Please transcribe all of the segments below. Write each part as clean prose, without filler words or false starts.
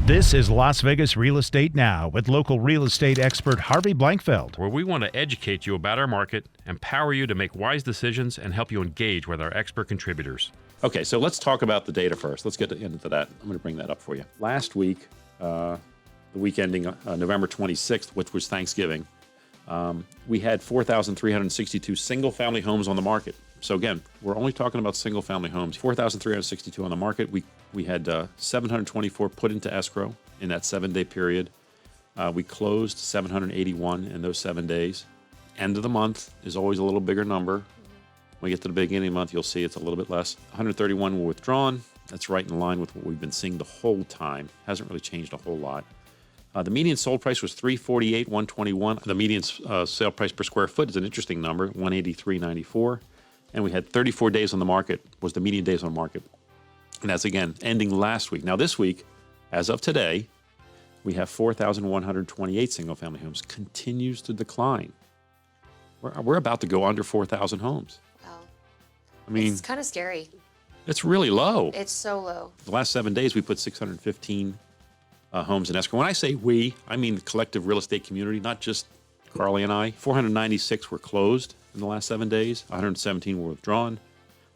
This is Las Vegas Real Estate Now with local real estate expert Harvey Blankfeld. Where we want to educate you about our market, empower you to make wise decisions, and help you engage with our expert contributors. Okay, so let's talk about the data first. Let's get into that. I'm going to bring that up for you. Last week, the week ending November 26th, which was Thanksgiving, we had 4,362 single-family homes on the market. So again, we're only talking about single-family homes. 4,362 on the market. We had 724 put into escrow in that 7-day period. We closed 781 in those 7 days. End of the month is always a little bigger number. When we get to the beginning of the month, you'll see it's a little bit less. 131 were withdrawn. That's right in line with what we've been seeing the whole time. Hasn't really changed a whole lot. The median sold price was $348,121. The median sale price per square foot is an interesting number, $183.94. And we had 34 days on the market, was the median days on market. And that's, again, ending last week. Now, this week, as of today, we have 4,128 single-family homes. Continues to decline. We're about to go under 4,000 homes. Wow. I mean, it's kind of scary. It's really low. It's so low. The last 7 days, we put 615 homes in escrow. When I say we, I mean the collective real estate community, not just Carly and I. 496 were closed in the last 7 days. 117 were withdrawn.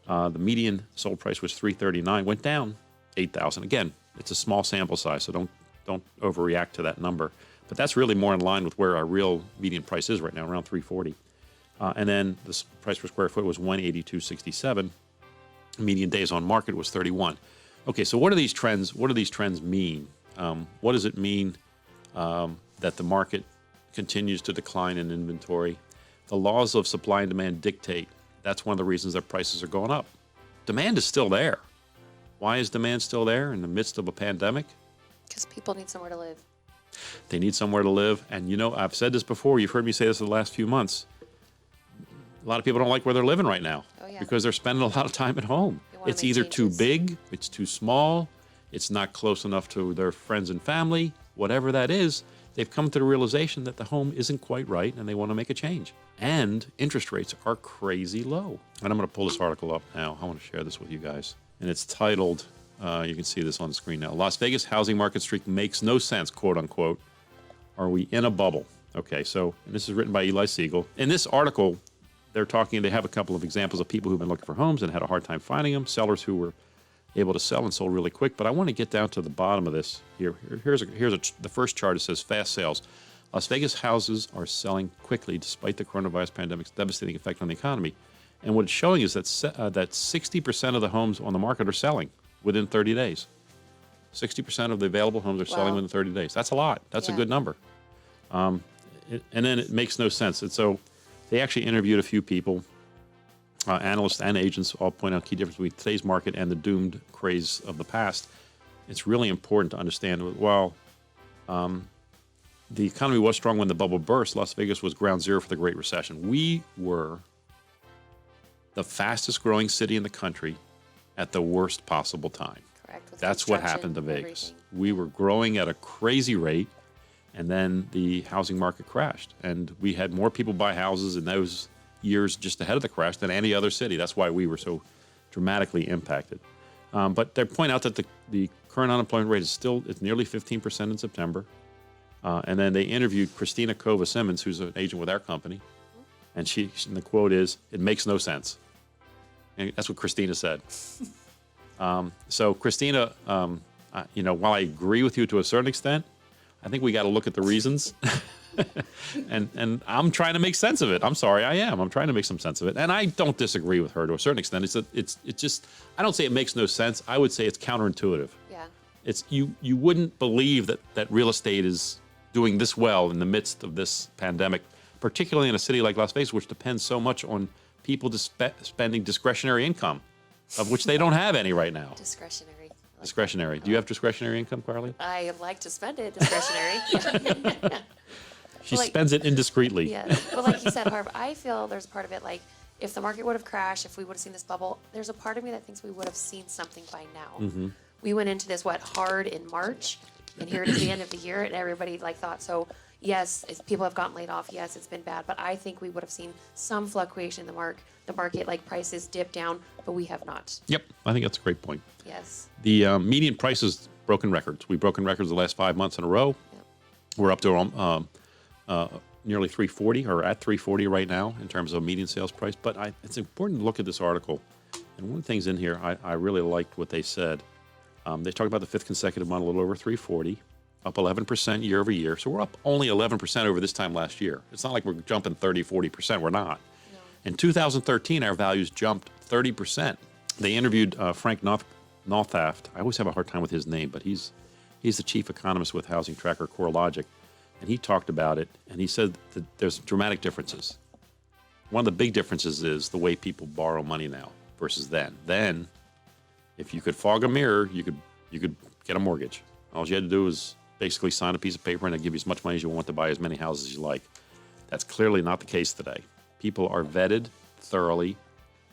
The median sold price was $339. Went down 8,000. Again, it's a small sample size, so don't overreact to that number. But that's really more in line with where our real median price is right now, around $340. And then the price per square foot was $182.67. Median days on market was 31. Okay, so what do these trends? What do these trends mean? What does it mean that the market continues to decline in inventory? The laws of supply and demand dictate. That's one of the reasons that prices are going up. Demand is still there. Why is demand still there in the midst of a pandemic? Because people need somewhere to live. They need somewhere to live. And you know, I've said this before. You've heard me say this in the last few months. A lot of people don't like where they're living right now because they're spending a lot of time at home. It's either too big, it's too small, it's not close enough to their friends and family, whatever that is. They've come to the realization that the home isn't quite right and they want to make a change. And interest rates are crazy low. And I'm going to pull this article up now. I want to share this with you guys. And it's titled, you can see this on the screen now, Las Vegas housing market streak makes no sense, quote unquote. Are we in a bubble? Okay, so and this is written by Eli Siegel. In this article, they have a couple of examples of people who've been looking for homes and had a hard time finding them, sellers who were able to sell and sold really quick. But I want to get down to the bottom of this here. The first chart. It says fast sales. Las Vegas houses are selling quickly despite the coronavirus pandemic's devastating effect on the economy. And what it's showing is that 60% of the homes on the market are selling within 30 days. 60% of the available homes are selling within 30 days. That's a lot. That's a good number. And then it makes no sense. And so they actually interviewed a few people. Analysts and agents all point out key difference between today's market and the doomed craze of the past. It's really important to understand, while the economy was strong when the bubble burst, Las Vegas was ground zero for the Great Recession. We were the fastest growing city in the country at the worst possible time. Correct. That's what happened to Vegas. We were growing at a crazy rate, and then the housing market crashed. And we had more people buy houses in those years just ahead of the crash than any other city. That's why we were so dramatically impacted. But they point out that the current unemployment rate is it's nearly 15% in September. And then they interviewed Christina Kova-Simmons, who's an agent with our company. And the quote is, "It makes no sense." And that's what Christina said. So Christina, while I agree with you to a certain extent, I think we got to look at the reasons. and I'm trying to make sense of it. I'm sorry, I am. I'm trying to make some sense of it. And I don't disagree with her to a certain extent. It's just, I don't say it makes no sense. I would say it's counterintuitive. Yeah. It's you wouldn't believe that real estate is doing this well in the midst of this pandemic, particularly in a city like Las Vegas, which depends so much on people spending discretionary income, of which they don't have any right now. Discretionary. Discretionary. Do you have discretionary income, Carly? I like to spend it discretionary. She spends it indiscreetly. Yeah, but like you said, Harv, I feel there's a part of it, like, if the market would have crashed, if we would have seen this bubble, there's a part of me that thinks we would have seen something by now. Mm-hmm. We went into this, hard in March, and here it is the end of the year, and everybody, thought, so, yes, people have gotten laid off, yes, it's been bad, but I think we would have seen some fluctuation in the market, like prices dip down, but we have not. Yep, I think that's a great point. Yes. The median prices broken records. We've broken records the last 5 months in a row. Yep. We're up to nearly 340, or at 340 right now in terms of median sales price. But it's important to look at this article. And one of the things in here, I really liked what they said. They talked about the fifth consecutive month, a little over 340, up 11% year over year. So we're up only 11% over this time last year. It's not like we're jumping 30, 40%. We're not. No. In 2013, our values jumped 30%. They interviewed Frank Nothaft. I always have a hard time with his name, but he's the chief economist with Housing Tracker CoreLogic. And he talked about it, and he said that there's dramatic differences. One of the big differences is the way people borrow money now versus then. Then, if you could fog a mirror, you could get a mortgage. All you had to do was basically sign a piece of paper and they'd give you as much money as you want to buy as many houses as you like. That's clearly not the case today. People are vetted thoroughly.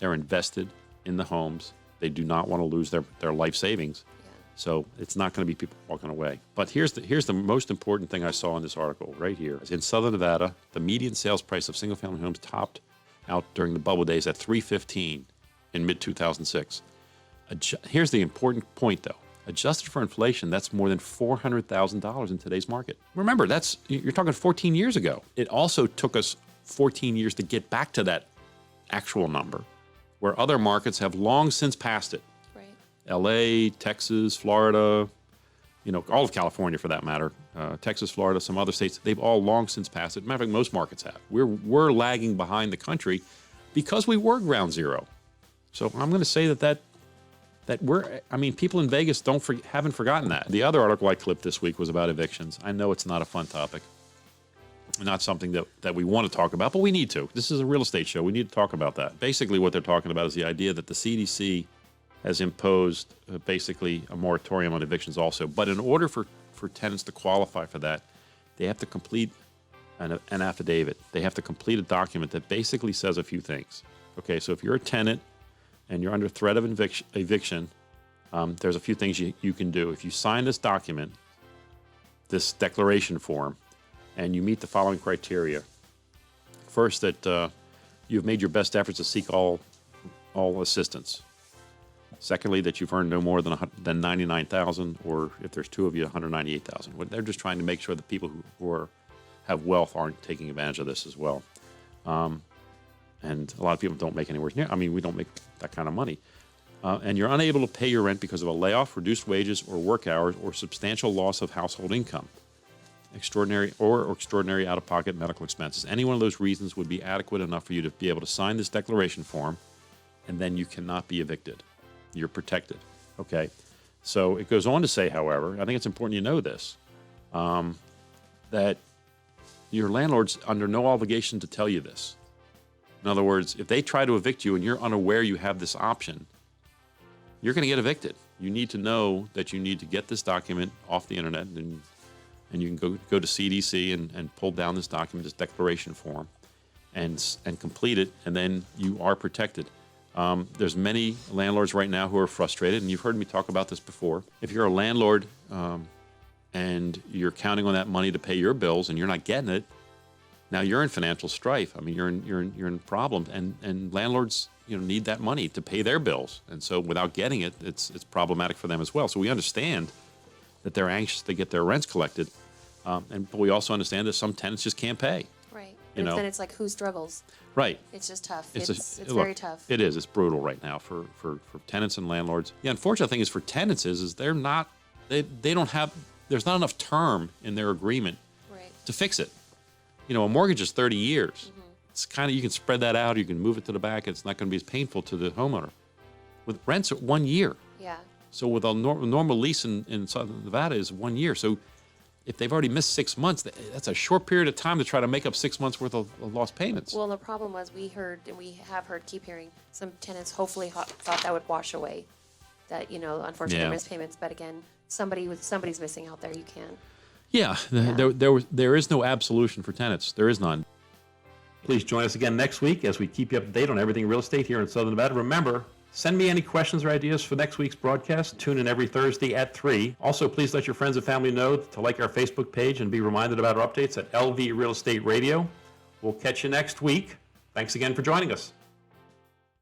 They're invested in the homes. They do not want to lose their life savings. Yeah. So it's not going to be people walking away. But here's the most important thing I saw in this article right here. In Southern Nevada, the median sales price of single-family homes topped out during the bubble days at $315 in mid-2006. Here's the important point, though. Adjusted for inflation, that's more than $400,000 in today's market. Remember, you're talking 14 years ago. It also took us 14 years to get back to that actual number, where other markets have long since passed it. Right. LA, Texas, Florida, all of California for that matter, Texas, Florida, some other states, they've all long since passed it. Matter of fact, most markets have. We're lagging behind the country because we were ground zero. So I'm going to say that people in Vegas haven't forgotten that. The other article I clipped this week was about evictions. I know it's not a fun topic, not something that we want to talk about, but we need to. This is a real estate show. We need to talk about that. Basically, what they're talking about is the idea that the CDC has imposed basically a moratorium on evictions also. But in order for tenants to qualify for that, they have to complete an affidavit. They have to complete a document that basically says a few things. Okay, so if you're a tenant and you're under threat of eviction, there's a few things you can do. If you sign this document, this declaration form, and you meet the following criteria. First, that you've made your best efforts to seek all assistance. Secondly, that you've earned no more than $99,000, or if there's two of you, $198,000. They're just trying to make sure that people who have wealth aren't taking advantage of this as well. And a lot of people don't make anywhere near. We don't make that kind of money. And you're unable to pay your rent because of a layoff, reduced wages, or work hours, or substantial loss of household income. Extraordinary out-of-pocket medical expenses. Any one of those reasons would be adequate enough for you to be able to sign this declaration form, and then you cannot be evicted. You're protected. Okay? So it goes on to say, however, I think it's important you know this, that your landlord's under no obligation to tell you this. In other words, if they try to evict you and you're unaware you have this option, you're going to get evicted. You need to know that you need to get this document off the internet, and you can go to CDC and pull down this document, this declaration form, and complete it, and then you are protected. There's many landlords right now who are frustrated, and you've heard me talk about this before. If you're a landlord and you're counting on that money to pay your bills and you're not getting it, now you're in financial strife. You're in problems, and landlords need that money to pay their bills, and so without getting it, it's problematic for them as well. So we understand that they're anxious to get their rents collected, but we also understand that some tenants just can't pay. Right. Then it's like, who struggles? Right. It's just tough. It's very tough. It is. It's brutal right now for tenants and landlords. The unfortunate thing is for tenants is they don't have. There's not enough term in their agreement to fix it. A mortgage is 30 years. Mm-hmm. It's kind of, you can spread that out, you can move it to the back, it's not going to be as painful to the homeowner. With rents at 1 year. Yeah. So with a normal lease in Southern Nevada is 1 year. So if they've already missed 6 months, that's a short period of time to try to make up 6 months worth of lost payments. Well, the problem was we keep hearing, some tenants hopefully thought that would wash away that, unfortunately missed payments. But again, somebody's missing out there. You can't. Yeah, there is no absolution for tenants. There is none. Please join us again next week as we keep you up to date on everything real estate here in Southern Nevada. Remember, send me any questions or ideas for next week's broadcast. Tune in every Thursday at 3. Also, please let your friends and family know to like our Facebook page and be reminded about our updates at LV Real Estate Radio. We'll catch you next week. Thanks again for joining us.